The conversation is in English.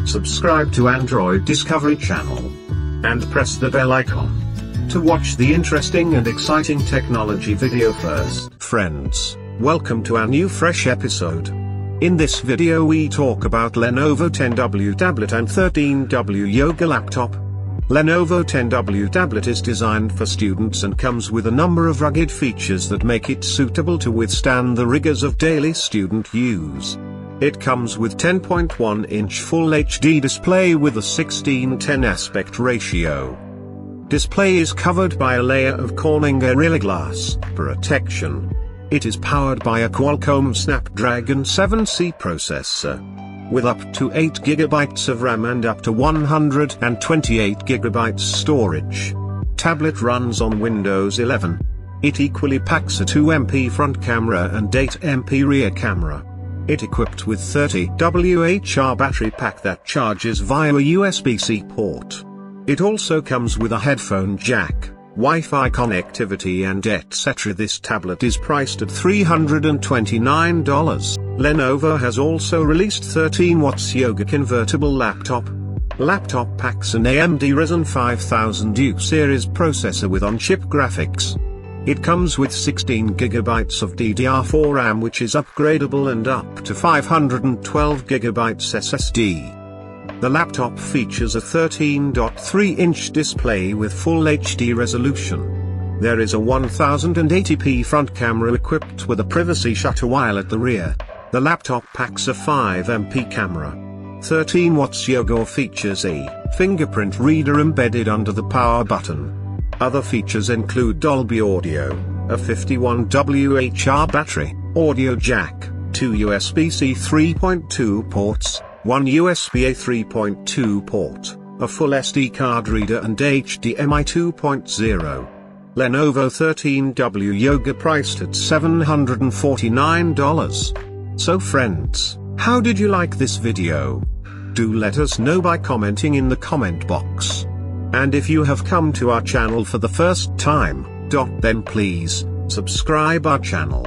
subscribe to Android Discovery Channel, and press the bell icon to watch the interesting and exciting technology video first. Friends, welcome to our new fresh episode. In this video we talk about Lenovo 10W tablet and 13W yoga laptop. Lenovo 10W tablet is designed for students and comes with a number of rugged features that make it suitable to withstand the rigors of daily student use. It comes with 10.1-inch Full HD display with a 16:10 aspect ratio. Display is covered by a layer of Corning Gorilla Glass protection. It is powered by a Qualcomm Snapdragon 7C processor, with up to 8 GB of RAM and up to 128 GB storage. Tablet runs on Windows 11. It equally packs a 2MP front camera and 8MP rear camera. It equipped with 30Wh battery pack that charges via a USB-C port. It also comes with a headphone jack, Wi-Fi connectivity and etc. This tablet is priced at $329. Lenovo has also released 13W Yoga convertible laptop. Laptop packs an AMD RYZEN 5000U series processor with on-chip graphics. It comes with 16 GB of DDR4 RAM which is upgradable and up to 512 GB SSD. The laptop features a 13.3-inch display with Full HD resolution. There is a 1080p front camera equipped with a privacy shutter while at the rear. The laptop packs a 5MP camera. 13W Yoga features a fingerprint reader embedded under the power button. Other features include Dolby Audio, a 51WH battery, audio jack, 2 USB-C 3.2 ports, 1 USB-A 3.2 port, a full SD card reader and HDMI 2.0. Lenovo 13W Yoga priced at $749. So friends, how did you like this video? Do let us know by commenting in the comment box. And if you have come to our channel for the first time, then please subscribe our channel.